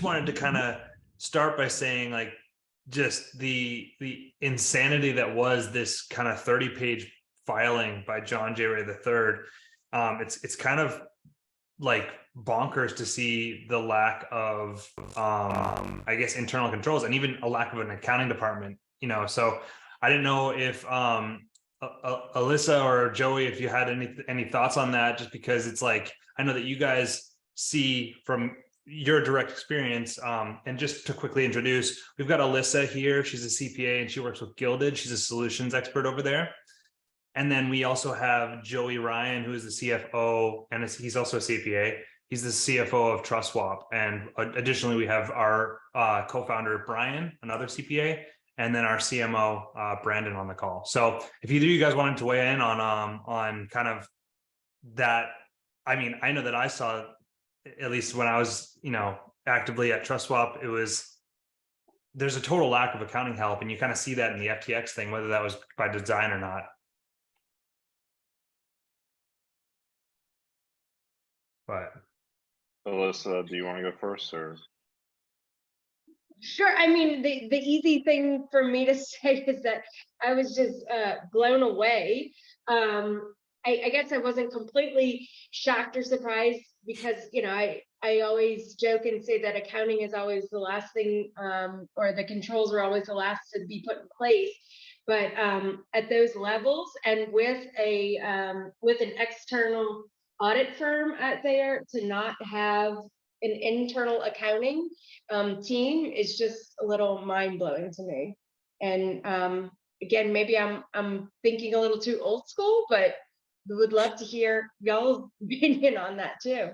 wanted to kind of start by saying, like, just the insanity that was this kind of 30-page filing by John J. Ray III. It's kind of like bonkers to see the lack of I guess internal controls, and even a lack of an accounting department, so I didn't know if Alyssa or Joey, if you had any thoughts on that, just because it's like, I know that you guys see from your direct experience, and just to quickly introduce, we've got Alyssa here. She's a CPA and she works with Gilded. She's a solutions expert over there. And then we also have Joey Ryan, who is the CFO, and he's also a CPA. He's the CFO of TrsutSwap. And additionally, we have our co-founder, Brian, another CPA, and then our CMO, Brandon, on the call. So if either of you guys wanted to weigh in on kind of that, I mean, I know that I saw, at least when I was, actively at TrsutSwap, there's a total lack of accounting help, and you kind of see that in the FTX thing, whether that was by design or not. But Alyssa, do you want to go first, or? Sure. I mean, the easy thing for me to say is that I was just blown away. I guess I wasn't completely shocked or surprised because, I always joke and say that accounting is always the last thing, or the controls are always the last to be put in place. But at those levels, and with an external audit firm out there, to not have an internal accounting team is just a little mind-blowing to me. And again, maybe I'm thinking a little too old school, but would love to hear y'all's opinion on that too.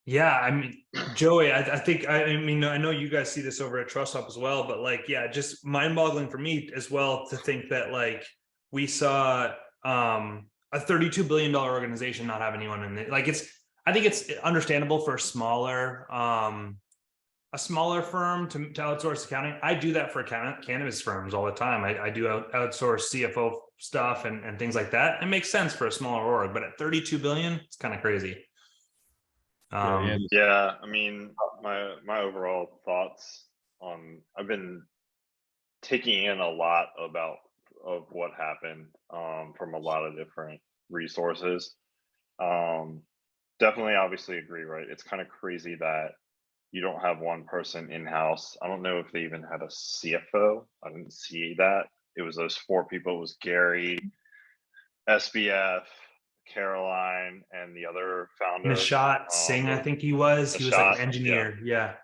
Yeah, I mean, Joey, I think, I know you guys see this over at TrsutSwap as well, but like, yeah, just mind-boggling for me as well to think that, like, we saw a $32 billion organization not have anyone in it. Like, I think it's understandable for a smaller firm to outsource accounting. I do that for cannabis firms all the time. I do outsource CFO stuff and things like that. It makes sense for a smaller org, but at 32 billion, it's kind of crazy. Yeah, I mean, my overall thoughts on, I've been taking in a lot of what happened from a lot of different resources. Definitely, obviously agree, right? It's kind of crazy that you don't have one person in-house. I don't know if they even had a CFO. I didn't see that. It was those 4 people. It was Gary, SBF, Caroline, and the other founder. Nishat Singh, I think he was like an engineer. Yeah.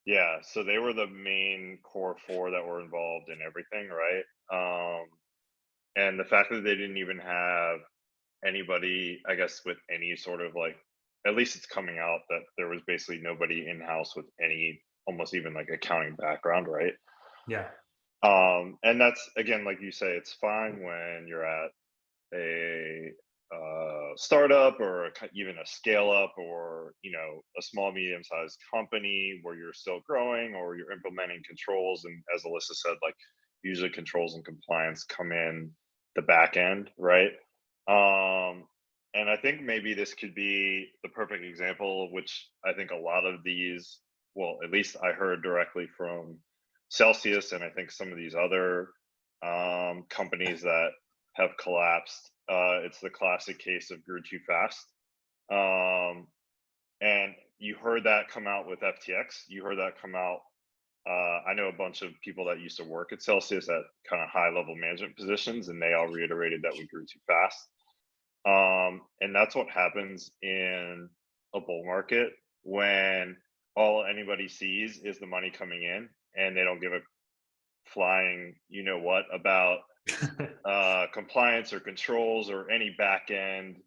Yeah, so they were the main core 4 that were involved in everything, right? And the fact that they didn't even have anybody, I guess, with any sort of, like, at least it's coming out that there was basically nobody in-house with any, almost even like accounting background, right? Yeah. And that's, again, like you say, it's fine when you're at a startup or even a scale up, or a small medium-sized company where you're still growing or you're implementing controls. And as Alyssa said, like, usually controls and compliance come in the back end, right? And I think maybe this could be the perfect example, which I think a lot of these, well, at least I heard directly from Celsius, and I think some of these other companies that have collapsed. It's the classic case of grew too fast. And you heard that come out with FTX. You heard that come out. I know a bunch of people that used to work at Celsius at kind of high level management positions, and they all reiterated that we grew too fast. And that's what happens in a bull market when all anybody sees is the money coming in, and they don't give a flying, what about compliance or controls or any back end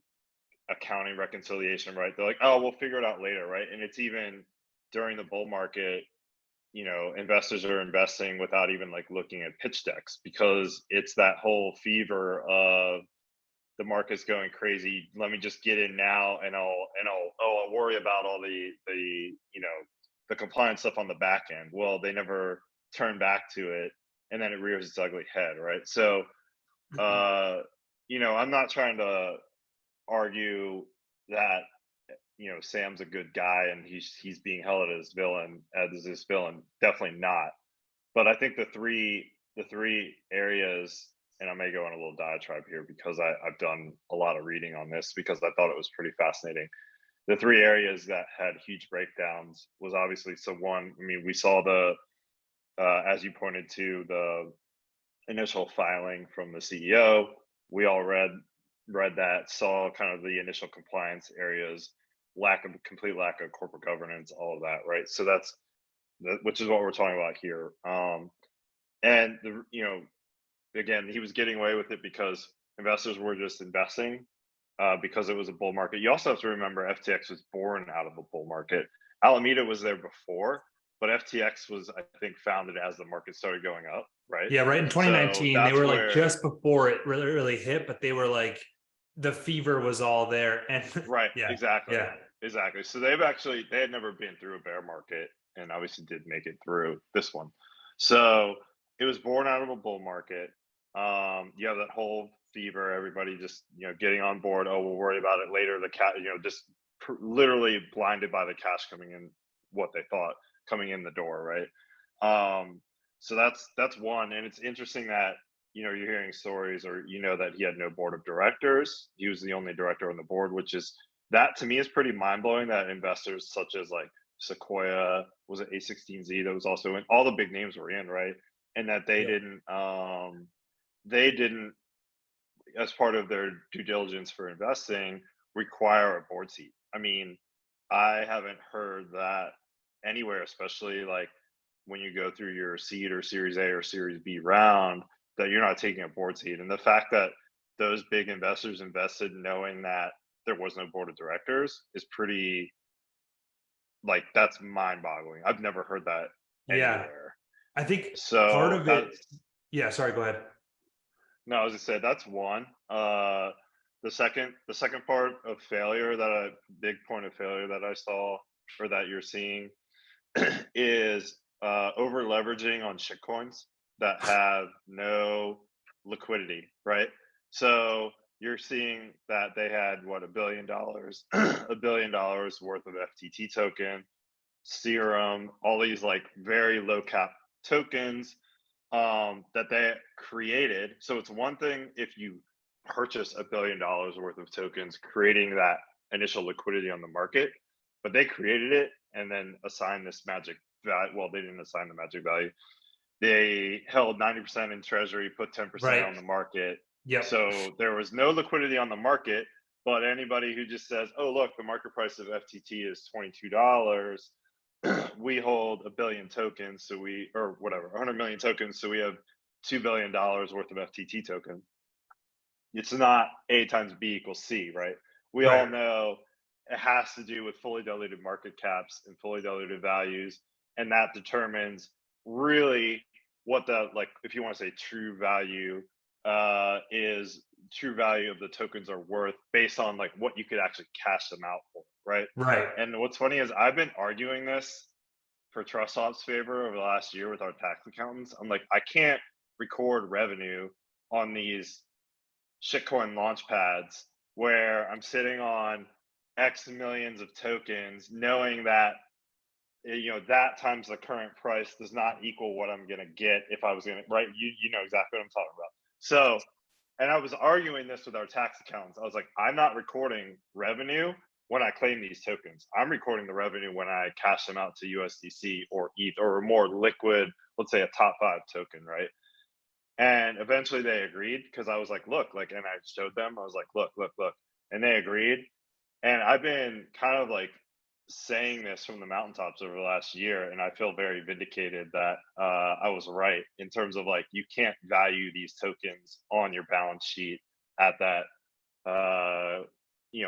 accounting reconciliation, right? They're like, oh, we'll figure it out later, right? And it's even during the bull market, investors are investing without even like looking at pitch decks, because it's that whole fever of the market's going crazy. Let me just get in now, and I'll worry about all the compliance stuff on the back end. Well, they never turn back to it, and then it rears its ugly head, right? So, I'm not trying to argue that Sam's a good guy and he's being held as this villain. Definitely not. But I think the three areas, and I may go on a little diatribe here because I've done a lot of reading on this because I thought it was pretty fascinating. The three areas that had huge breakdowns was obviously, so one, I mean, we saw as you pointed to, the initial filing from the CEO. We all read that, saw kind of the initial compliance areas, complete lack of corporate governance, all of that, right? So which is what we're talking about here. And again, he was getting away with it because investors were just investing because it was a bull market. You also have to remember FTX was born out of a bull market. Alameda was there before, but FTX was, I think, founded as the market started going up, right? Yeah, right. In 2019, they were like just before it really hit, but they were like, the fever was all there. And right, yeah, exactly. Yeah. Exactly. So they had never been through a bear market and obviously did make it through this one. So it was born out of a bull market. You have that whole fever, everybody just, getting on board. Oh, we'll worry about it later. The cat, just literally blinded by the cash coming in, what they thought coming in the door, right? So that's one. And it's interesting that, you're hearing stories, or, that he had no board of directors. He was the only director on the board, which is, that to me is pretty mind-blowing, that investors such as like Sequoia, was it A16Z, that was also in, all the big names were in, right? And that they didn't, as part of their due diligence for investing, require a board seat. I mean, I haven't heard that anywhere, especially like when you go through your seed or Series A or Series B round, that you're not taking a board seat. And the fact that those big investors invested knowing that there was no board of directors is pretty, like, that's mind-boggling. I've never heard that anywhere. I think so part of it. Yeah, sorry, go ahead. No, I was gonna say that's one. The second part of failure, big point of failure that I saw, or that you're seeing, is over leveraging on shitcoins that have no liquidity, right? So you're seeing that they had what, $1 billion, $1 billion worth of FTT token, Serum, all these like very low cap tokens that they created. So it's one thing if you purchase $1 billion worth of tokens, creating that initial liquidity on the market, but they created it and then assigned this magic value. Well, they didn't assign the magic value. They held 90% in treasury, put 10% on the market. Yep. So there was no liquidity on the market, but anybody who just says, oh, look, the market price of FTT is $22. We hold 1 billion tokens, or whatever, 100 million tokens, so we have $2 billion worth of FTT token. It's not A times B equals C, right? We all know it has to do with fully diluted market caps and fully diluted values, and that determines really what the, like, if you want to say true value, is true value of the tokens are worth based on like what you could actually cash them out for, right? And what's funny is I've been arguing this for TrsutSwap's favor over the last year with our tax accountants. I'm like, I can't record revenue on these shitcoin launch pads where I'm sitting on X millions of tokens, knowing that that times the current price does not equal what I'm gonna get if I was gonna, right? You know exactly what I'm talking about. So, and I was arguing this with our tax accountants. I was like, I'm not recording revenue when I claim these tokens. I'm recording the revenue when I cash them out to USDC or ETH or a more liquid, let's say a top 5 token, right? And eventually they agreed because I was like, look, like, and I showed them, I was like, look, and they agreed. And I've been kind of like saying this from the mountaintops over the last year, and I feel very vindicated that I was right in terms of like, you can't value these tokens on your balance sheet at that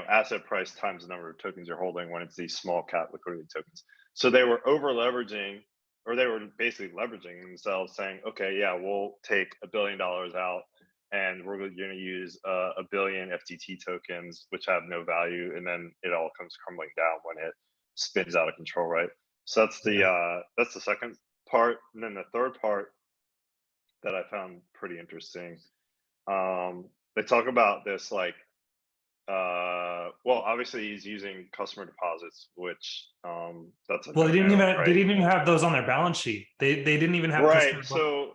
asset price times the number of tokens you're holding when it's these small cap liquidity tokens. So they were over leveraging, or they were basically leveraging themselves, saying, okay, yeah, we'll take $1 billion out and we're going to use 1 billion FTT tokens, which have no value, and then it all comes crumbling down when it spins out of control, right? So that's the second part. And then the third part that I found pretty interesting, they talk about this, like, Well, obviously he's using customer deposits, which that's a Well, no-no, they right? didn't even have those on their balance sheet. They didn't even have Right. customer. So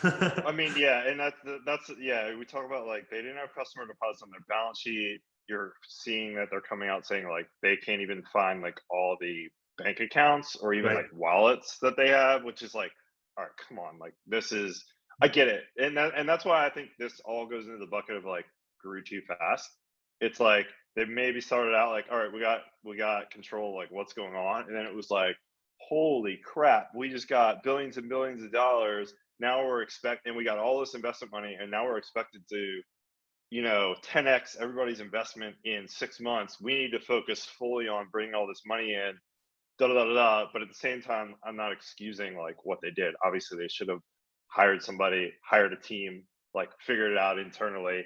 I mean, yeah, and that's yeah. We talk about like they didn't have customer deposits on their balance sheet. You're seeing that they're coming out saying like they can't even find like all the bank accounts or even Right. like wallets that they have, which is like, all right, come on, like this is. I get it, and that's why I think this all goes into the bucket of like grew too fast. It's like they maybe started out like, all right, we got control of, like what's going on, and then it was like, holy crap, we just got billions and billions of dollars. Now we're expecting, we got all this investment money, and now we're expected to, 10x everybody's investment in 6 months. We need to focus fully on bringing all this money in, da da da da. But at the same time, I'm not excusing like what they did. Obviously, they should have hired somebody, hired a team, like figured it out internally.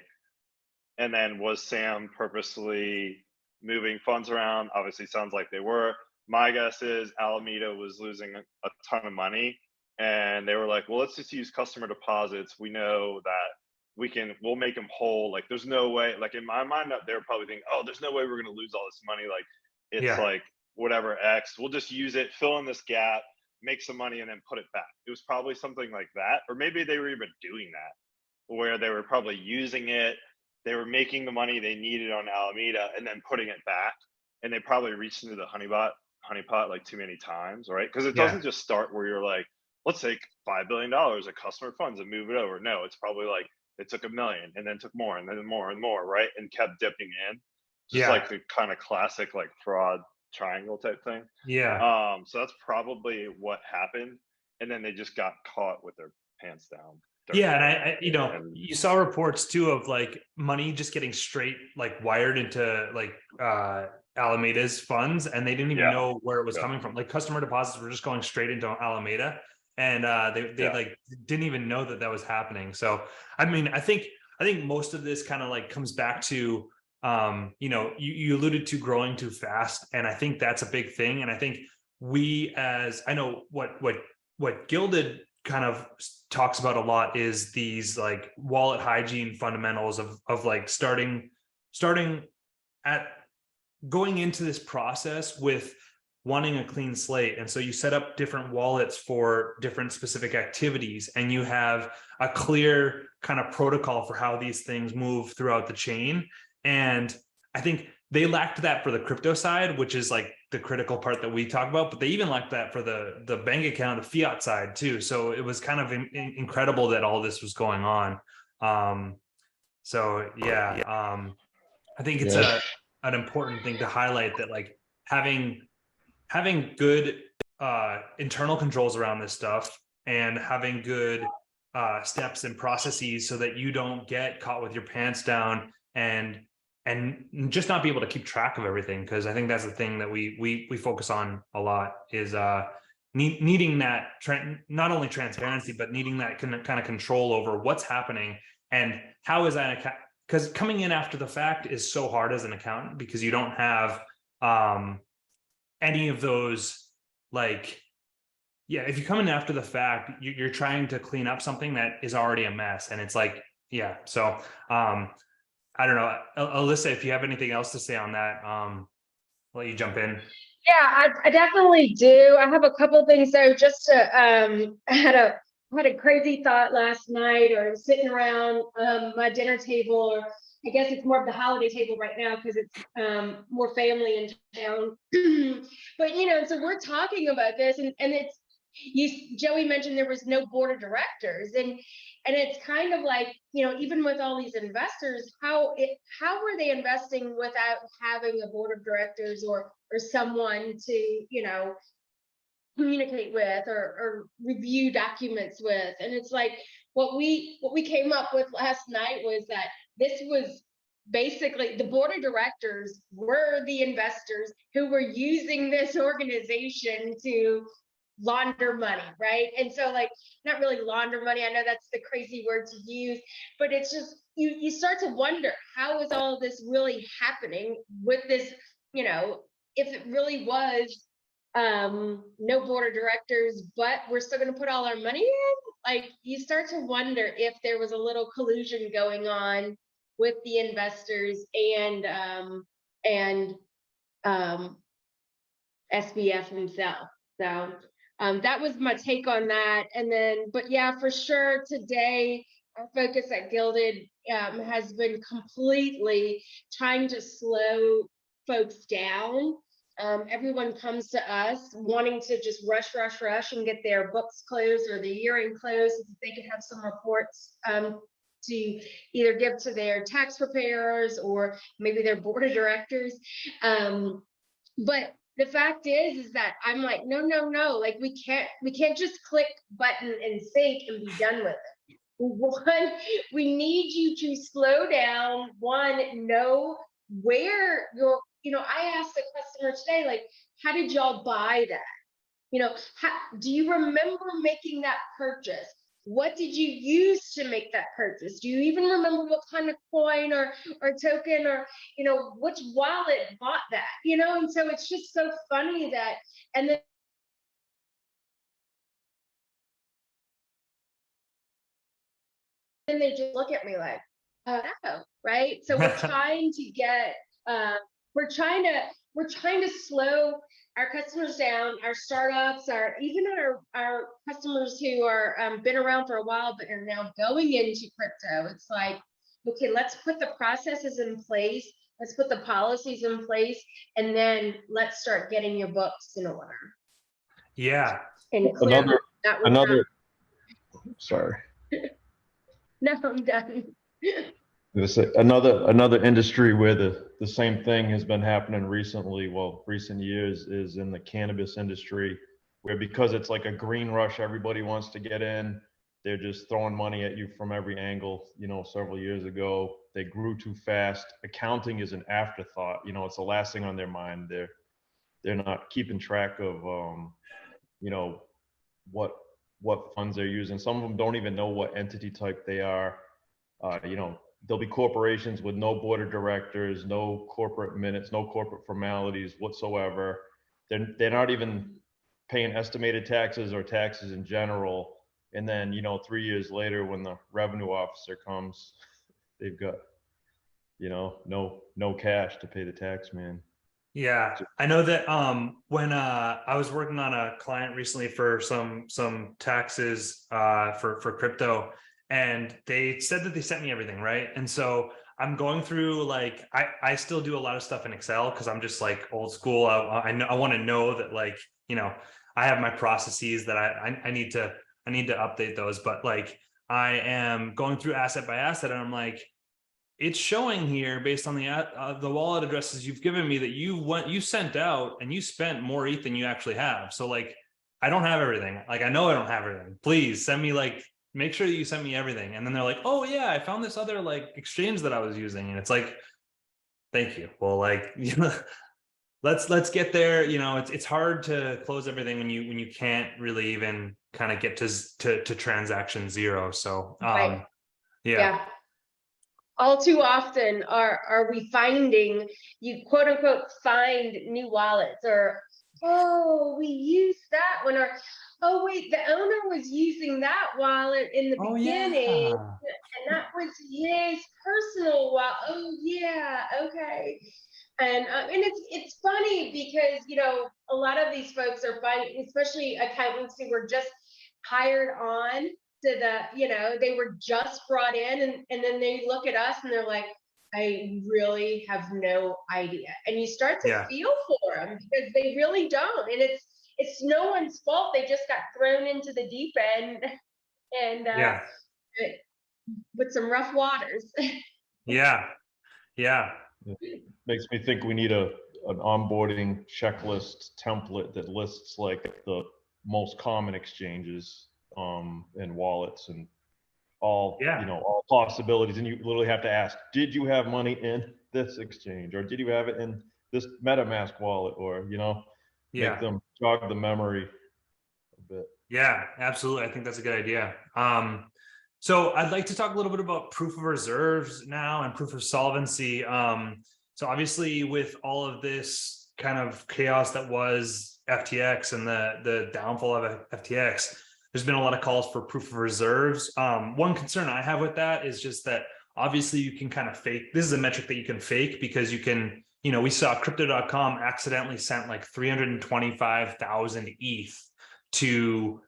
And then was Sam purposely moving funds around? Obviously, sounds like they were. My guess is Alameda was losing a ton of money, and they were like, "Well, let's just use customer deposits. We know that we'll make them whole. Like, there's no way. Like in my mind, they were probably thinking, oh, there's no way we're gonna lose all this money. Like, it's Yeah. like whatever X. We'll just use it, fill in this gap, make some money, and then put it back. It was probably something like that, or maybe they were even doing that, where they were probably using it, they were making the money they needed on Alameda and then putting it back. And they probably reached into the honeypot like too many times, right? Because it Yeah. doesn't just start where you're like, let's take $5 billion of customer funds and move it over. No, it's probably like it took $1 million and then took more and then more and more, right? And kept dipping in. Just Yeah. like the kind of classic like fraud triangle type thing. Yeah. So that's probably what happened. And then they just got caught with their pants down. Yeah, and And you saw reports too of like money just getting straight like wired into like Alameda's funds, and they didn't even yeah, know where it was yeah, coming from. Like customer deposits were just going straight into Alameda, and they yeah. like didn't even know that that was happening. So I mean, I think most of this kind of like comes back to you alluded to growing too fast, and I think that's a big thing. And I think I know what Gilded kind of talks about a lot is these like wallet hygiene fundamentals of like starting at going into this process with wanting a clean slate. And so you set up different wallets for different specific activities, and you have a clear kind of protocol for how these things move throughout the chain. And I think they lacked that for the crypto side, which is like the critical part that we talk about, but they even lacked that for the bank account, the fiat side too. So it was kind of incredible that all this was going on. So yeah, I think it's an important thing to highlight, that like having good internal controls around this stuff, and having good steps and processes so that you don't get caught with your pants down and just not be able to keep track of everything. Because I think that's the thing that we focus on a lot, is needing that not only transparency, but needing that kind of control over what's happening and how is that. Because coming in after the fact is so hard as an accountant, because you don't have any of those, like, yeah, if you come in after the fact, you're trying to clean up something that is already a mess. And it's like, yeah. So I don't know, Alyssa, if you have anything else to say on that, I'll let you jump in. Yeah, I definitely do. I have a couple things. So just to, I had a crazy thought last night, or sitting around my dinner table, or I guess it's more of the holiday table right now because it's more family in town. But so we're talking about this, and it's Joey mentioned there was no board of directors, and it's kind of like, even with all these investors, how were they investing without having a board of directors or someone to communicate with or review documents with? And it's like what we came up with last night was that this was basically the board of directors were the investors who were using this organization to launder money, right? And so, like, not really launder money, I know that's the crazy word to use, but it's just you start to wonder, how is all this really happening with this, if it really was no board of directors, but we're still going to put all our money in. Like, you start to wonder if there was a little collusion going on with the investors and SBF himself. So that was my take on that. And then, but yeah, for sure today, our focus at Gilded has been completely trying to slow folks down. Everyone comes to us wanting to just rush and get their books closed or the year-end closed so that they could have some reports to either give to their tax preparers or maybe their board of directors. But the fact is that I'm like, no, like we can't just click button and sync and be done with it. One, we need you to slow down. One, know where you're, I asked the customer today, like, how did y'all buy that? Do you remember making that purchase? What did you use to make that purchase? Do you even remember what kind of coin or token or, which wallet bought that? And so it's just so funny that, and then they just look at me like, oh, right? So we're trying to get, we're trying to slow our customers down, our startups, even our customers who are been around for a while but are now going into crypto. It's like, okay, let's put the processes in place, let's put the policies in place, and then let's start getting your books in order. Yeah. And another. Sorry. No, I'm done. Another industry where the same thing has been happening recently, recent years, is in the cannabis industry, where because it's like a green rush, everybody wants to get in. They're just throwing money at you from every angle. Several years ago, they grew too fast. Accounting is an afterthought. It's the last thing on their mind. They're not keeping track of what funds they're using. Some of them don't even know what entity type they are. There'll be corporations with no board of directors, no corporate minutes, no corporate formalities whatsoever. They're not even paying estimated taxes or taxes in general. And then, 3 years later, when the revenue officer comes, they've got, no cash to pay the tax man. Yeah, I know that when I was working on a client recently for some taxes for crypto, and they said that they sent me everything, right? And so I'm going through, like, I still do a lot of stuff in Excel because I'm just like old school. I want to know that, like, I have my processes that I need to update those, but like I am going through asset by asset, and I'm like, it's showing here based on the wallet addresses you've given me that you sent out and you spent more ETH than you actually have. So like, I don't have everything. Like, I know I don't have everything. Please send me, like, make sure that you send me everything. And then they're like, oh yeah, I found this other like exchange that I was using. And it's like, thank you. Well, like, let's get there. It's hard to close everything when you can't really even kind of get to transaction zero. So Right. yeah. All too often are we finding, you quote unquote find new wallets, or oh, we used that one, or oh wait, the owner was using that wallet in the beginning, and that was his personal wallet. Oh yeah, okay. And it's funny because a lot of these folks are finding, especially accountants who were just hired on to they were just brought in, and then they look at us and they're like, I really have no idea. And you start to feel for them because they really don't. And it's no one's fault. They just got thrown into the deep end and with some rough waters. Yeah. It makes me think we need an onboarding checklist template that lists like the most common exchanges and wallets and all all possibilities, and you literally have to ask, did you have money in this exchange, or did you have it in this MetaMask wallet, or make them jog the memory a bit. Yeah, absolutely. I think that's a good idea. So I'd like to talk a little bit about proof of reserves now and proof of solvency. So obviously with all of this kind of chaos that was FTX and the downfall of FTX, there's been a lot of calls for proof of reserves. One concern I have with that is just that obviously you can kind of fake. This is a metric that you can fake because you can, we saw crypto.com accidentally sent like 325,000 ETH to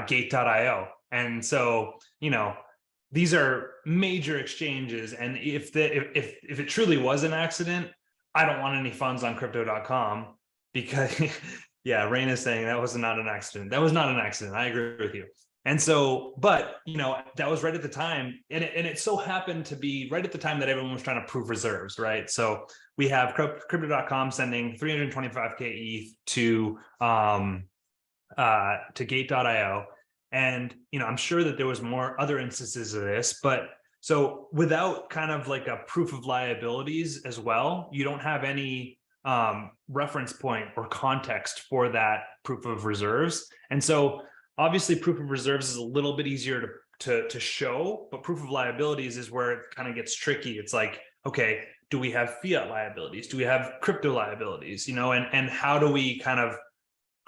gate.io. And so, these are major exchanges. And if it truly was an accident, I don't want any funds on crypto.com because yeah, Rain is saying that was not an accident. That was not an accident. I agree with you. And so, but that was right at the time, and it so happened to be right at the time that everyone was trying to prove reserves, right? So we have crypto.com sending 325K ETH to gate.io. And, I'm sure that there was more other instances of this, but so without kind of like a proof of liabilities as well, you don't have any reference point or context for that proof of reserves. And so obviously proof of reserves is a little bit easier to show, but proof of liabilities is where it kind of gets tricky. It's like, okay, do we have fiat liabilities? Do we have crypto liabilities? And how do we kind of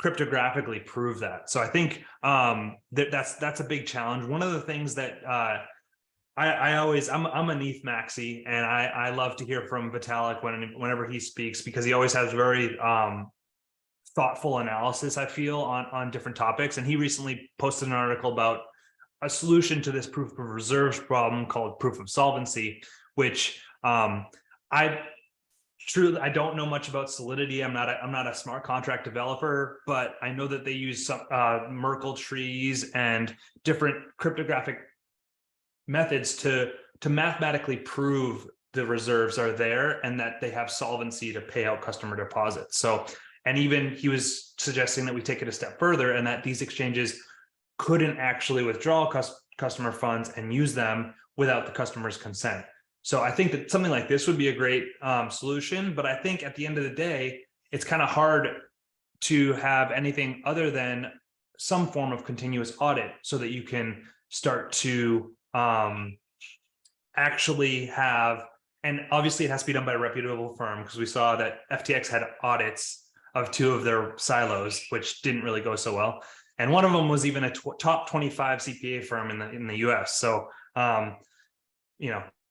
cryptographically prove that? So I think that's a big challenge. One of the things that I'm an ETH maxi, and I love to hear from Vitalik whenever he speaks, because he always has very thoughtful analysis, I feel, on different topics. And he recently posted an article about a solution to this proof of reserves problem called Proof of Solvency, which I don't know much about Solidity. I'm not a smart contract developer, but I know that they use some Merkle trees and different cryptographic methods to mathematically prove the reserves are there and that they have solvency to pay out customer deposits. So, and even he was suggesting that we take it a step further and that these exchanges couldn't actually withdraw customer funds and use them without the customer's consent. So I think that something like this would be a great solution, but I think at the end of the day, it's kind of hard to have anything other than some form of continuous audit so that you can start to actually have, and obviously it has to be done by a reputable firm, because we saw that FTX had audits of 2 of their silos, which didn't really go so well. And one of them was even a top 25 CPA firm in the US. So,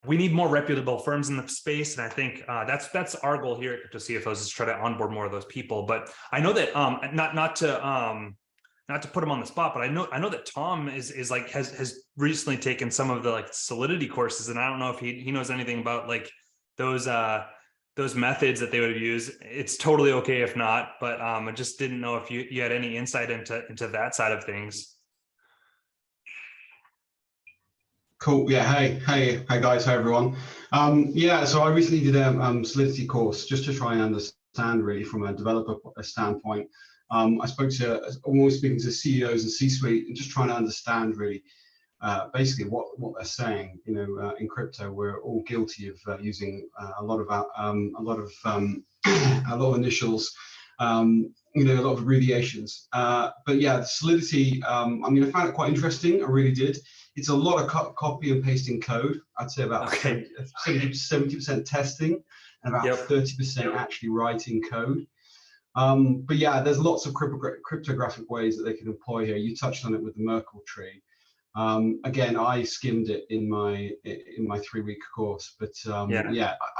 we need more reputable firms in the space, and I think that's our goal here at Crypto CFOs, is to try to onboard more of those people. But I know that not to put him on the spot, but I know that Tom is like has recently taken some of the like Solidity courses, and I don't know if he knows anything about like those methods that they would use. It's totally okay if not, but I just didn't know if you had any insight into that side of things. Cool. Yeah. Hey guys. Hi everyone. So I recently did a Solidity course just to try and understand really from a developer standpoint. I spoke to, I'm always speaking to CEOs and C-suite and just trying to understand really basically what they're saying. In crypto, we're all guilty of using a lot of initials, a lot of abbreviations. But yeah, the Solidity, I found it quite interesting. I really did. It's a lot of copy and pasting code. I'd say about 70% testing and about 30% actually writing code. But yeah, there's lots of cryptographic ways that they can employ here. You touched on it with the Merkle tree. Again, I skimmed it in my 3-week course, but I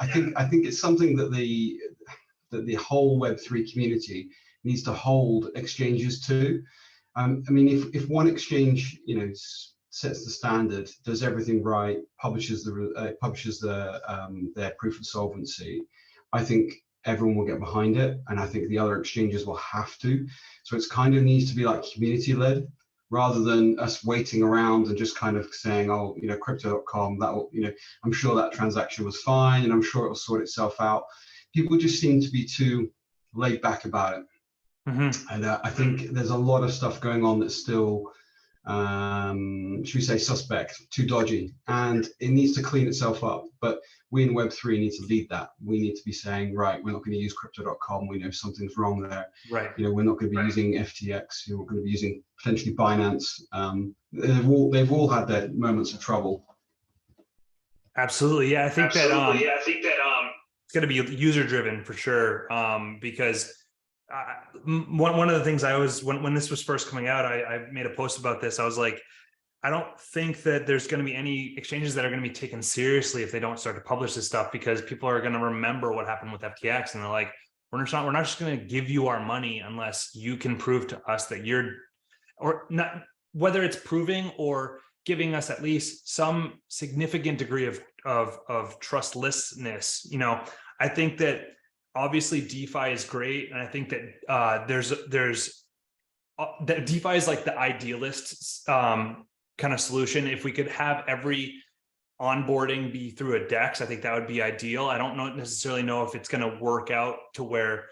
think it's something that the whole Web3 community needs to hold exchanges to. If one exchange, sets the standard, does everything right, publishes their proof of solvency, I think everyone will get behind it, and I think the other exchanges will have to. So it's kind of needs to be like community led, rather than us waiting around and just kind of saying, oh, crypto.com, that will, I'm sure that transaction was fine and I'm sure it will sort itself out. People just seem to be too laid back about it. Mm-hmm. And I think there's a lot of stuff going on that's still, should we say, suspect, too dodgy, and it needs to clean itself up. But we in Web3 need to lead that. We need to be saying, right, we're not going to use crypto.com. We know something's wrong there. Right. We're not going to be using FTX. We're going to be using potentially Binance. They've all had their moments of trouble. Absolutely. Yeah, I think that it's going to be user driven for sure. Because one of the things I was, when this was first coming out, I made a post about this. I was like, I don't think that there's going to be any exchanges that are going to be taken seriously if they don't start to publish this stuff, because people are going to remember what happened with FTX, and they're like, we're not just going to give you our money unless you can prove to us that you're, or not, whether it's proving or giving us at least some significant degree of trustlessness. You know, I think that obviously DeFi is great, and I think that that DeFi is like the idealist kind of solution. If we could have every onboarding be through a DEX, I think that would be ideal. I don't necessarily know if it's going to work out to where,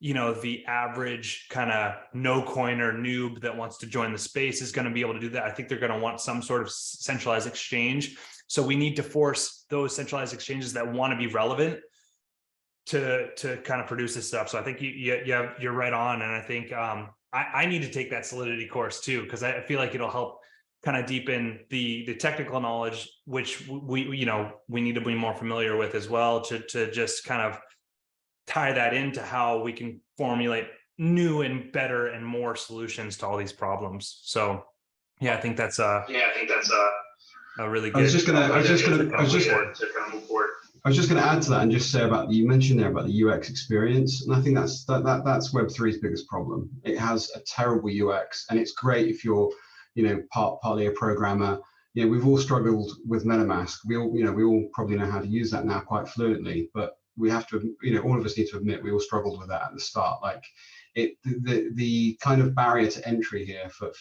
you know, the average kind of no coiner noob that wants to join the space is going to be able to do that. I think they're going to want some sort of centralized exchange. So we need to force those centralized exchanges that want to be relevant to kind of produce this stuff. So I think you're right on. And I think I need to take that Solidity course too, because I feel like it'll help kind of deepen the technical knowledge, which we need to be more familiar with as well, to just kind of tie that into how we can formulate new and better and more solutions to all these problems. So yeah, I think that's a really good. I was just gonna add to that and just say about you mentioned there about the UX experience, and I think that's Web3's biggest problem. It has a terrible UX, and it's great if you're, you know, partly a programmer. You know, we've all struggled with MetaMask. We all probably know how to use that now quite fluently, but we have to, you know, all of us need to admit we all struggled with that at the start. Like the kind of barrier to entry here for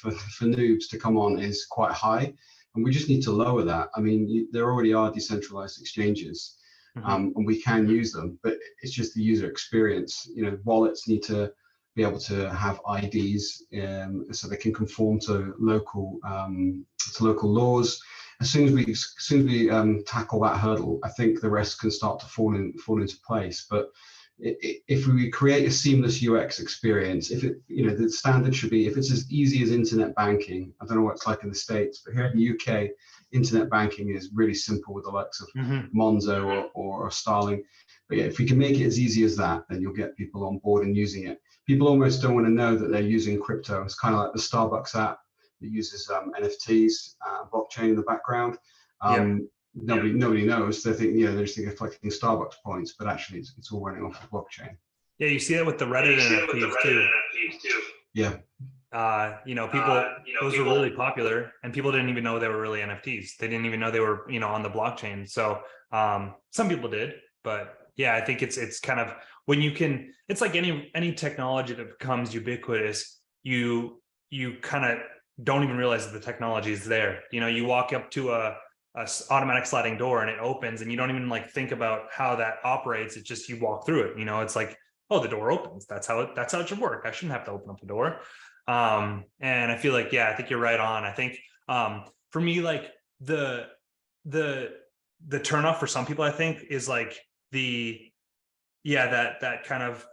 noobs to come on is quite high, and we just need to lower that. I mean, there already are decentralized exchanges, and we can use them, but it's just the user experience. You know, wallets need to be able to have IDs, so they can conform to local laws. As soon as we tackle that hurdle, I think the rest can start to fall into place. But if we create a seamless UX experience, if it, you know, the standard should be, if it's as easy as internet banking. I don't know what it's like in the States, but here in the UK, internet banking is really simple with the likes of Monzo or Starling. But yeah, if we can make it as easy as that, then you'll get people on board and using it. People almost don't want to know that they're using crypto. It's kind of like the Starbucks app that uses NFTs, blockchain in the background. Nobody knows. They think, you know, they're just thinking of collecting Starbucks points, but actually it's all running off the blockchain. Yeah, you see that with the Reddit NFTs too. Yeah. You know, those were really popular, and people didn't even know they were really NFTs. They didn't even know they were, you know, on the blockchain. So some people did, but yeah, I think it's kind of when you can, it's like any technology that becomes ubiquitous, you kind of don't even realize that the technology is there. You know, you walk up to a automatic sliding door and it opens, and you don't even like think about how that operates. It's just you walk through it. You know, it's like, oh, the door opens. That's how it should work. I shouldn't have to open up the door. And I feel like, yeah, I think you're right on. I think for me, like the turnoff for some people, I think, is like that kind of,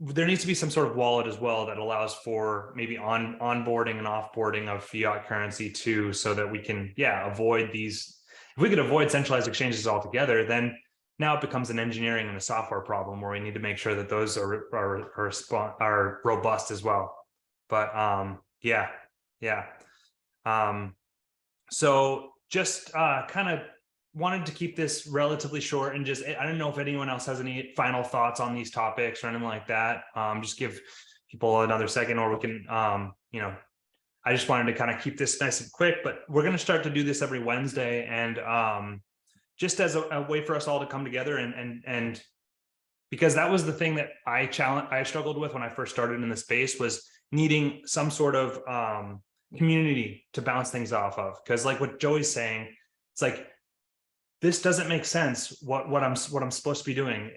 there needs to be some sort of wallet as well that allows for maybe onboarding and offboarding of fiat currency too, so that we can, avoid these. If we could avoid centralized exchanges altogether, then now it becomes an engineering and a software problem where we need to make sure that those are robust as well. But so just kind of wanted to keep this relatively short, and just, I don't know if anyone else has any final thoughts on these topics or anything like that. Just give people another second, or we can, I just wanted to kind of keep this nice and quick, but we're going to start to do this every Wednesday, and just as a way for us all to come together, and because that was the thing that I struggled with when I first started in the space, was needing some sort of community to bounce things off of. Because like what Joey's saying, it's like, this doesn't make sense. What I'm supposed to be doing,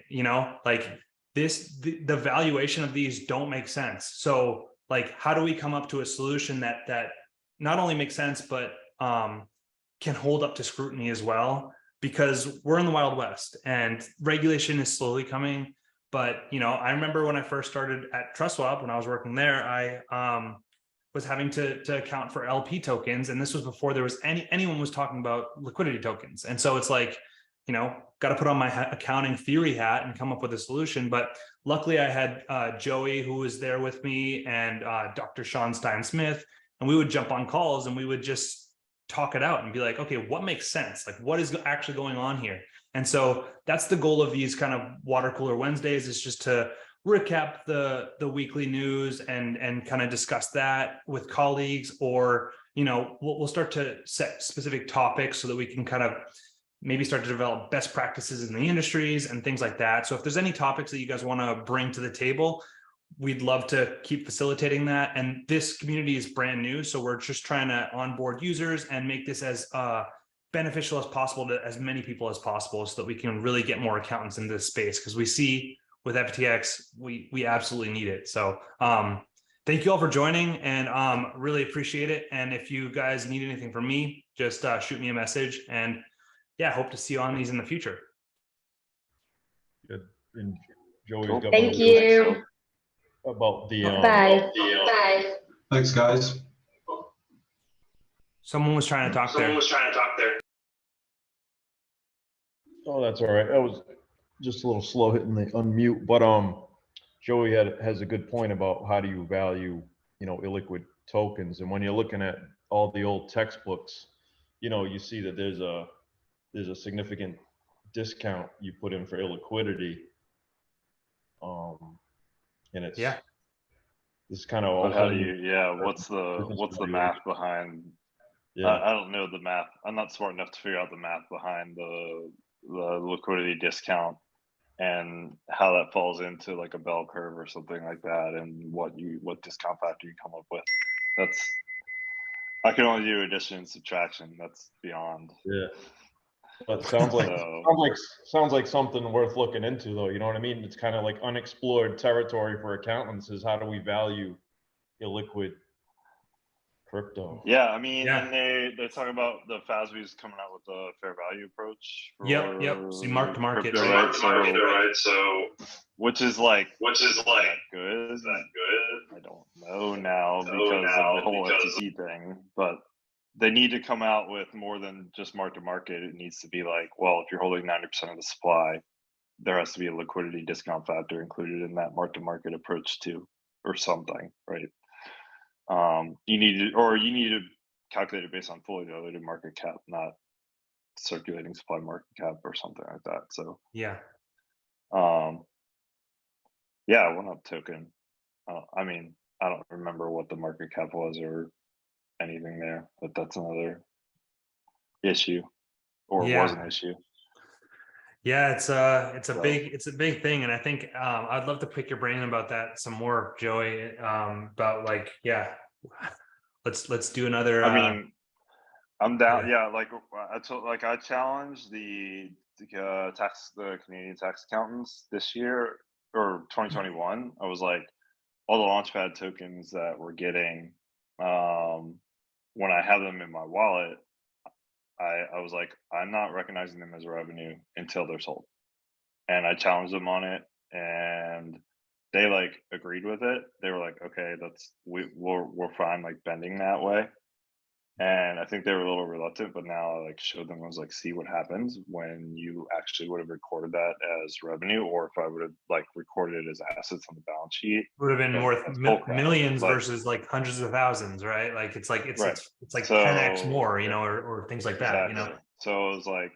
like this, the valuation of these don't make sense. So like, how do we come up to a solution that not only makes sense, but can hold up to scrutiny as well? Because we're in the Wild West and regulation is slowly coming. But, I remember when I first started at TrsutSwap, when I was working there, I was having to account for LP tokens. And this was before there was anyone was talking about liquidity tokens. And so it's like, got to put on my accounting theory hat and come up with a solution. But luckily I had Joey, who was there with me, and Dr. Sean Stein-Smith, and we would jump on calls and we would just talk it out and be like, okay, what makes sense? Like, what is actually going on here? And so that's the goal of these kind of water cooler Wednesdays, is just to recap the weekly news and kind of discuss that with colleagues, or, you know, we'll start to set specific topics so that we can kind of maybe start to develop best practices in the industries and things like that. So if there's any topics that you guys want to bring to the table, we'd love to keep facilitating that. And this community is brand new, so we're just trying to onboard users and make this as beneficial as possible to as many people as possible, so that we can really get more accountants into this space, because we see with FTX, we absolutely need it. So thank you all for joining, and really appreciate it. And if you guys need anything from me, just shoot me a message, and yeah, hope to see you on these in the future. Good. And Joey's Cool. got Thank one you. about the Bye. Bye. Thanks, guys. Someone was trying to talk there. Oh, that's all right. That was just a little slow hitting the unmute, but Joey has a good point about how do you value, you know, illiquid tokens. And when you're looking at all the old textbooks, you know, you see that there's a significant discount you put in for illiquidity. And it's, Yeah, this kind of, But how do you, what's the math behind? yeah, I don't know the math. I'm not smart enough to figure out the math behind the liquidity discount and how that falls into like a bell curve or something like that, and what discount factor you come up with. I can only do addition and subtraction. That's beyond. yeah. But sounds like So, sounds like something worth looking into, though. You know what I mean? It's kind of like unexplored territory for accountants. Is how do we value illiquid crypto? yeah, I mean, Yeah. and they talk about the FASB's coming out with a fair value approach. Yep. See, mark to market, crypto, right? So, which is like that good? Is that good? I don't know now because of the whole FTC thing, but they need to come out with more than just mark to market. It needs to be like, well, if you're holding 90% of the supply, there has to be a liquidity discount factor included in that mark to market approach too, or something, right? You need to calculate it based on fully diluted market cap, not circulating supply market cap or something like that. So Yeah. yeah, one up token. I mean, I don't remember what the market cap was or anything there, but that's another issue, or was an issue. Yeah, it's a So, big thing, and I think I'd love to pick your brain about that some more, Joey. About like, yeah, let's do another. I mean, I'm down. yeah. Yeah, I challenged the Canadian tax accountants this year or 2021. I was like, all the Launchpad tokens that we're getting, when I have them in my wallet, I was like, I'm not recognizing them as revenue until they're sold. And I challenged them on it, and they like agreed with it. They were like, okay, we're fine like bending that way. And I think they were a little reluctant, but now I like showed them, I was like, see what happens when you actually would have recorded that as revenue, or if I would have like recorded it as assets on the balance sheet. Would have been then worth that's bull crap. millions Like, versus like hundreds of thousands, right? Like it's like right. it's like So 10x more, you know, or things like that, you know. exactly. So it was like,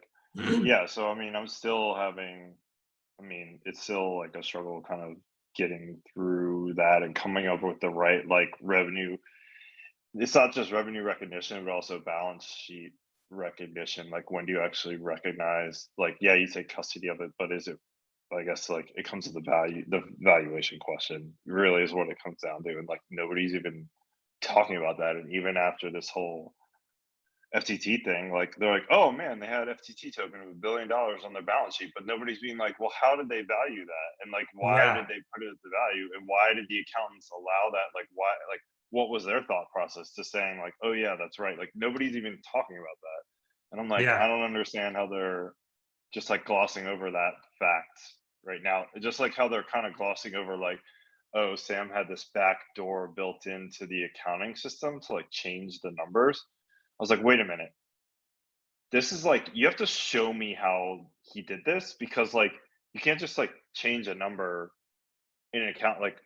yeah. So I mean, I'm still having. I mean, it's still like a struggle, kind of getting through that and coming up with the right like revenue. It's not just revenue recognition, but also balance sheet recognition. Like, when do you actually recognize, like, yeah, you take custody of it, but is it, I guess, like, it comes to the valuation question really is what it comes down to. And like, nobody's even talking about that. And even after this whole FTT thing, like, they're like, oh man, they had FTT token of $1 billion on their balance sheet, but nobody's being like, well, how did they value that? And like, why did they put it at the value? And why did the accountants allow that? Like, why, like, what was their thought process to saying like, oh yeah, that's right? Like, nobody's even talking about that. And I'm like, I don't understand how they're just like glossing over that fact right now. Just like how they're kind of glossing over like, oh, Sam had this back door built into the accounting system to like change the numbers. I was like, wait a minute. This is like, you have to show me how he did this, because like, you can't just like change a number in an account. Like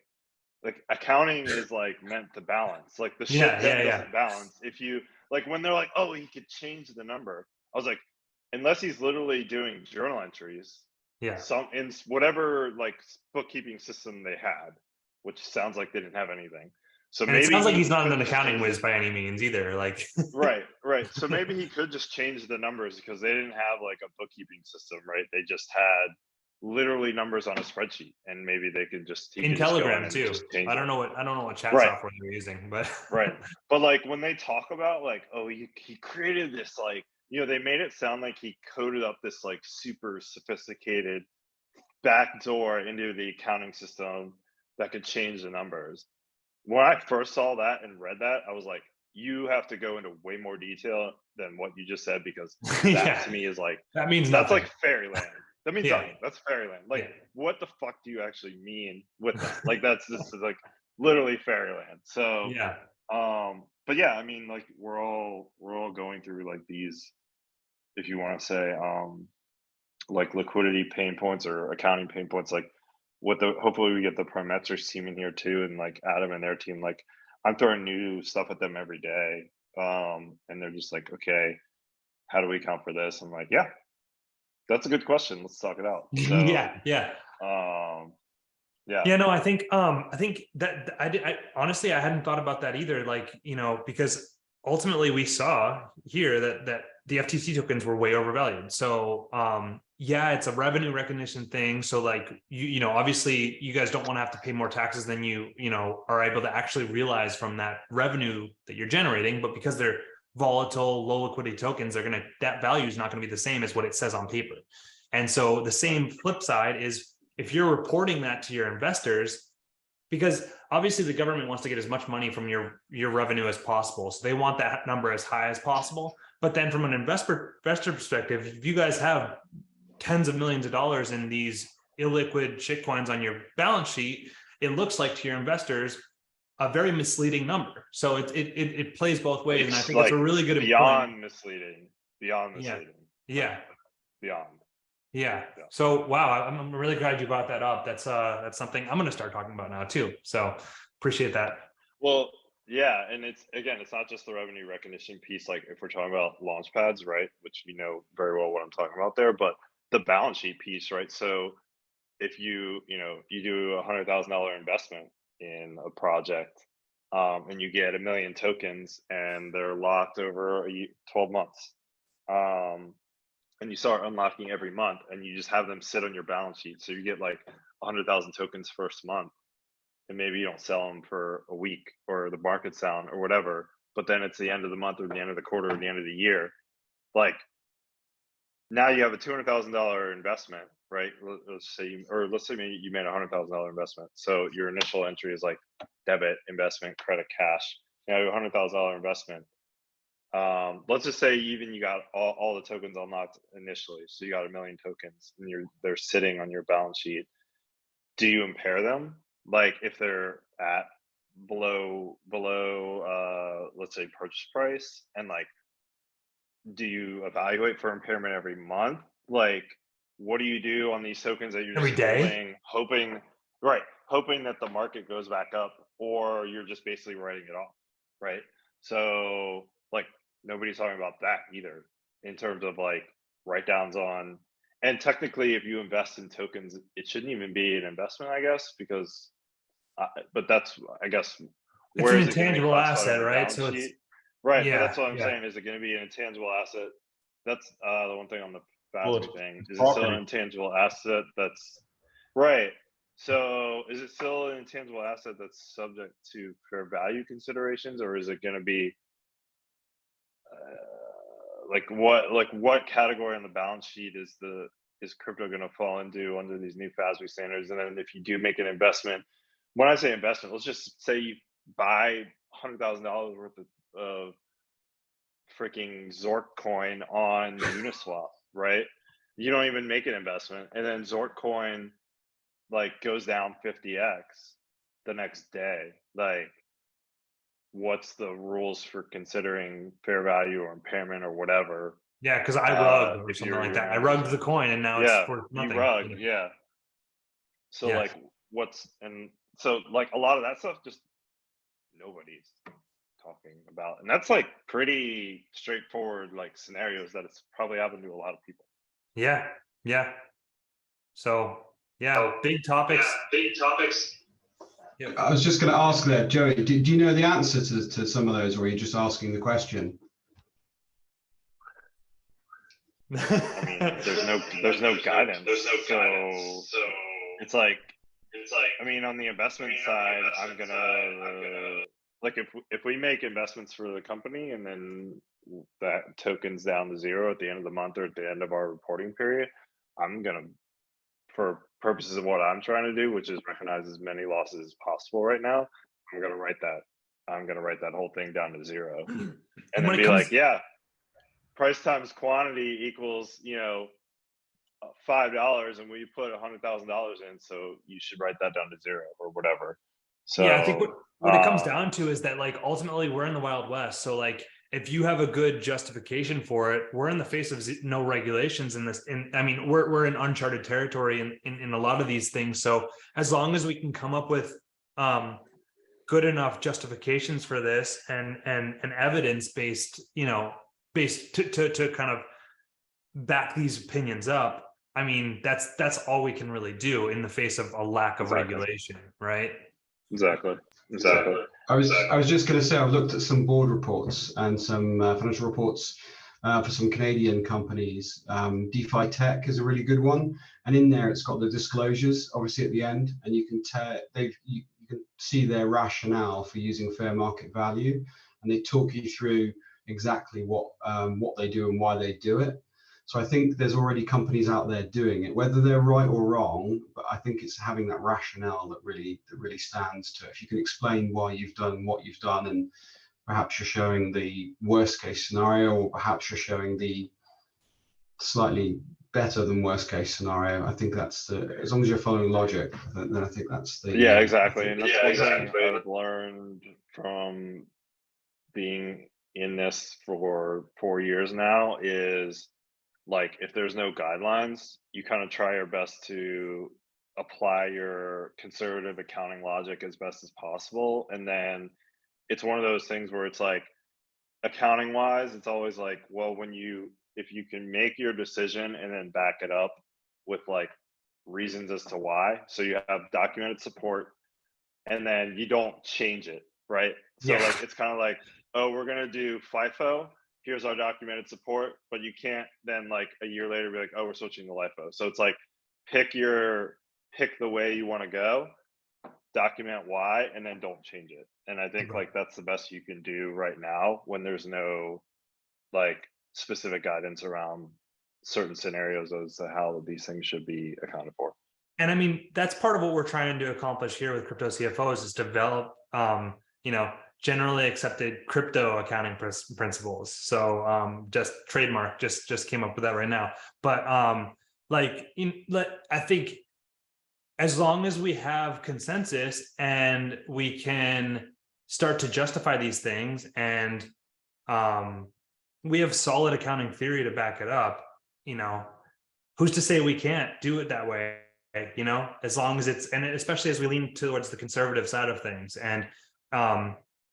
accounting is like meant to balance. Like, the shit that doesn't balance. If you like when they're like, oh, he could change the number. I was like, unless he's literally doing journal entries, Yeah. some in whatever like bookkeeping system they had, which sounds like they didn't have anything. So And maybe it sounds like he he's not could an just accounting change whiz it. by any means either. Like, Right. So maybe he could just change the numbers because they didn't have like a bookkeeping system, right? They just had literally numbers on a spreadsheet, and maybe they could just he in could just go in Telegram and too. just change I don't it. know what chat Right. software they're using, but Right. But like when they talk about like, oh, he created this, like, you know, they made it sound like he coded up this like super sophisticated backdoor into the accounting system that could change the numbers. When I first saw that and read that, I was like, you have to go into way more detail than what you just said, because that yeah, to me is like, that means that's nothing. like fairyland. That means Yeah. nothing. That's fairyland. Like, Yeah. what the fuck do you actually mean with that? Like, that's just like literally fairyland. So, Yeah. but yeah, I mean, like we're all going through like these, if you want to say, like liquidity pain points or accounting pain points, like hopefully we get the Prometrics team in here too, and like Adam and their team. Like I'm throwing new stuff at them every day, and they're just like, okay, how do we account for this? I'm like, yeah, that's a good question, let's talk it out. So yeah. Yeah, No, I think that I honestly I hadn't thought about that either. Like, you know, because ultimately we saw here that the FTC tokens were way overvalued. So yeah, it's a revenue recognition thing. So like you know, obviously you guys don't want to have to pay more taxes than you know are able to actually realize from that revenue that you're generating. But because they're volatile, low liquidity tokens, that value is not going to be the same as what it says on paper. And so the same flip side is, if you're reporting that to your investors, because obviously the government wants to get as much money from your revenue as possible. So they want that number as high as possible. But then from an investor perspective, if you guys have tens of millions of dollars in these illiquid shitcoins on your balance sheet, it looks like to your investors a very misleading number. So it plays both ways. And I think it's a really good beyond misleading. Yeah. Beyond. Yeah. So wow, I'm really glad you brought that up. That's something I'm going to start talking about now too. So appreciate that. Well, yeah, and it's not just the revenue recognition piece. Like if we're talking about launch pads, right, which you know very well what I'm talking about there, but the balance sheet piece, right? So if you do $100,000 investment in a project, and you get 1 million tokens, and they're locked over 12 months. And you start unlocking every month, and you just have them sit on your balance sheet. So you get like 100,000 tokens first month, and maybe you don't sell them for a week, or the market's down or whatever. But then it's the end of the month or the end of the quarter or the end of the year. Like now you have a $200,000 investment, right? Let's say you made a $100,000 investment. So your initial entry is like debit, investment, credit, cash. Now you have a $100,000 investment. Let's just say even you got all the tokens unlocked initially. So you got 1 million tokens, and they're sitting on your balance sheet. Do you impair them? Like if they're at below let's say purchase price, and like, do you evaluate for impairment every month? Like, what do you do on these tokens that you're just Every day? holding, hoping that the market goes back up, or you're just basically writing it off, right? So like nobody's talking about that either in terms of like write downs on. And technically, if you invest in tokens, it shouldn't even be an investment, I guess, because but that's, I guess, It's an intangible asset, right? So it's right. yeah, But that's what I'm yeah. saying. Is it going to be an intangible asset? That's the one thing on the Well, FASB thing. Is it property. still an intangible asset? That's right. So is it still an intangible asset that's subject to fair value considerations, or is it going to be what category on the balance sheet is crypto going to fall into under these new FASB standards? And then if you do make an investment, when I say investment, let's just say you buy $100,000 worth of freaking Zork coin on Uniswap, right? You don't even make an investment, and then Zork coin like goes down 50x the next day. Like, what's the rules for considering fair value or impairment or whatever? Yeah, because I rugged or If something you're like that. I rugged the coin, and now it's worth nothing. You rug, yeah. So Yeah. like, so like a lot of that stuff, just nobody's talking about. And that's like pretty straightforward, like scenarios that it's probably happened to a lot of people. Yeah. So yeah, big topics. I was just going to ask there, Joey, do you know the answer to some of those, or are you just asking the question? I mean, there's no guidance. So it's like, I mean, on the investment side, I'm gonna like if we make investments for the company and then that token's down to zero at the end of the month or at the end of our reporting period, I'm gonna, for purposes of what I'm trying to do, which is recognize as many losses as possible right now, I'm gonna write that whole thing down to zero, and then be like, yeah, price times quantity equals, you know, $5, and we put $100,000 in, so you should write that down to zero or whatever. So yeah, I think what it comes down to is that, like, ultimately we're in the Wild West. So like, if you have a good justification for it, we're in the face of no regulations in this. I mean, we're in uncharted territory in a lot of these things. So as long as we can come up with good enough justifications for this and evidence based, you know, based to kind of back these opinions up, I mean, that's all we can really do in the face of a lack of regulation, right? Exactly. I was just going to say, I've looked at some board reports and some financial reports for some Canadian companies. DeFi Tech is a really good one, and in there it's got the disclosures obviously at the end, and you can you can see their rationale for using fair market value, and they talk you through exactly what they do and why they do it. So I think there's already companies out there doing it, whether they're right or wrong, but I think it's having that rationale that really stands to it. If you can explain why you've done what you've done, and perhaps you're showing the worst case scenario, or perhaps you're showing the slightly better than worst case scenario, I think that's as long as you're following logic, then I think that's the... Yeah, exactly. And that's one thing I've learned from being in this for 4 years now is, like, if there's no guidelines, you kind of try your best to apply your conservative accounting logic as best as possible. And then it's one of those things where it's like, accounting wise, it's always like, well, if you can make your decision and then back it up with like reasons as to why, so you have documented support and then you don't change it, right? So Yeah. like, it's kind of like, oh, we're going to do FIFO. Here's our documented support, but you can't then like a year later be like, oh, we're switching to LIFO. So it's like, pick the way you want to go, document why, and then don't change it. And I think like that's the best you can do right now when there's no like specific guidance around certain scenarios as to how these things should be accounted for. And I mean, that's part of what we're trying to accomplish here with Crypto CFOs is develop, you know, generally accepted crypto accounting principles. So just trademark just came up with that right now. But I think as long as we have consensus and we can start to justify these things, and we have solid accounting theory to back it up, you know, who's to say we can't do it that way? You know, as long as it's, and especially as we lean towards the conservative side of things, and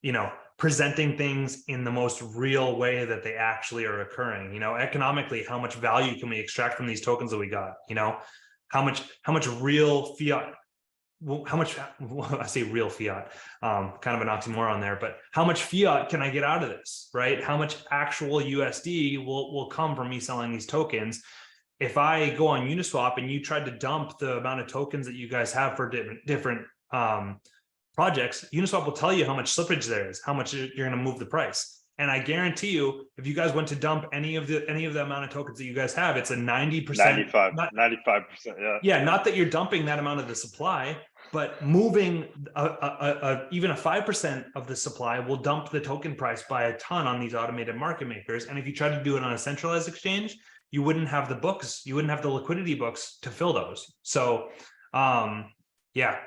you know, presenting things in the most real way that they actually are occurring. You know, economically, how much value can we extract from these tokens that we got? You know, how much real fiat, how much, well, I say real fiat, kind of an oxymoron there, but how much fiat can I get out of this, right? How much actual USD will come from me selling these tokens? If I go on Uniswap and you tried to dump the amount of tokens that you guys have for different projects, Uniswap will tell you how much slippage there is, how much you're going to move the price. And I guarantee you, if you guys went to dump any of the amount of tokens that you guys have, it's a 90%, 95%. Yeah. Yeah, not that you're dumping that amount of the supply, but moving even a 5% of the supply will dump the token price by a ton on these automated market makers. And if you try to do it on a centralized exchange, you wouldn't have the books, you wouldn't have the liquidity books to fill those. So yeah,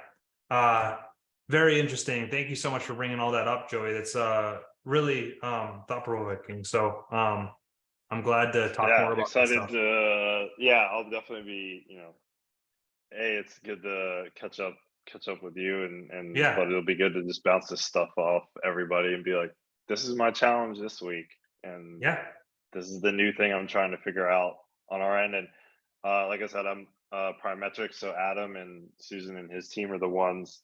very interesting. Thank you so much for bringing all that up, Joey. That's really thought-provoking. So I'm glad to talk more about excited this stuff. I'll definitely be, you know, it's good to catch up with you, and yeah, but it'll be good to just bounce this stuff off everybody and be like, this is my challenge this week, and Yeah. this is the new thing I'm trying to figure out on our end. And like I said, I'm Primetrics, so Adam and Susan and his team are the ones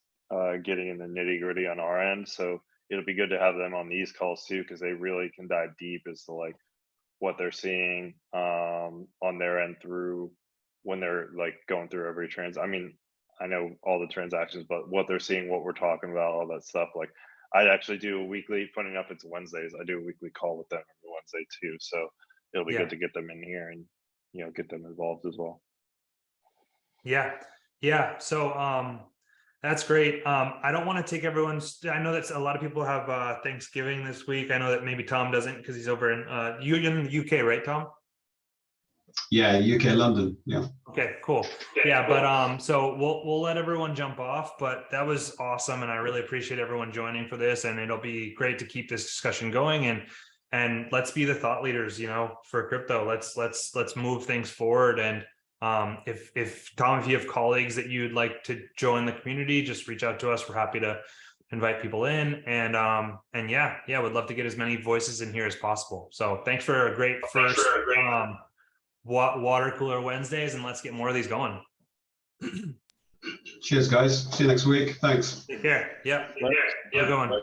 getting in the nitty gritty on our end. So it'll be good to have them on these calls too, because they really can dive deep as to like what they're seeing on their end through when they're like going through every I mean, I know all the transactions, but what they're seeing, what we're talking about, all that stuff. Like I actually do a weekly, funny enough, it's Wednesdays. I do a weekly call with them every Wednesday too. So it'll be good to get them in here and, you know, get them involved as well. Yeah. Yeah. So, that's great. I don't want to take everyone's, I know that a lot of people have Thanksgiving this week. I know that maybe Tom doesn't because he's over in, you're in the UK, right, Tom? Yeah, UK, London. Yeah. Okay, cool. Yeah, but so we'll let everyone jump off, but that was awesome, and I really appreciate everyone joining for this, and it'll be great to keep this discussion going, and let's be the thought leaders, you know, for crypto. Let's move things forward. And if Tom, if you have colleagues that you'd like to join the community, just reach out to us. We're happy to invite people in, and yeah, would love to get as many voices in here as possible. So thanks for a great first water cooler Wednesdays, and let's get more of these going. Cheers, guys. See you next week. Thanks. Take care. Yeah. Right. We're going. Right.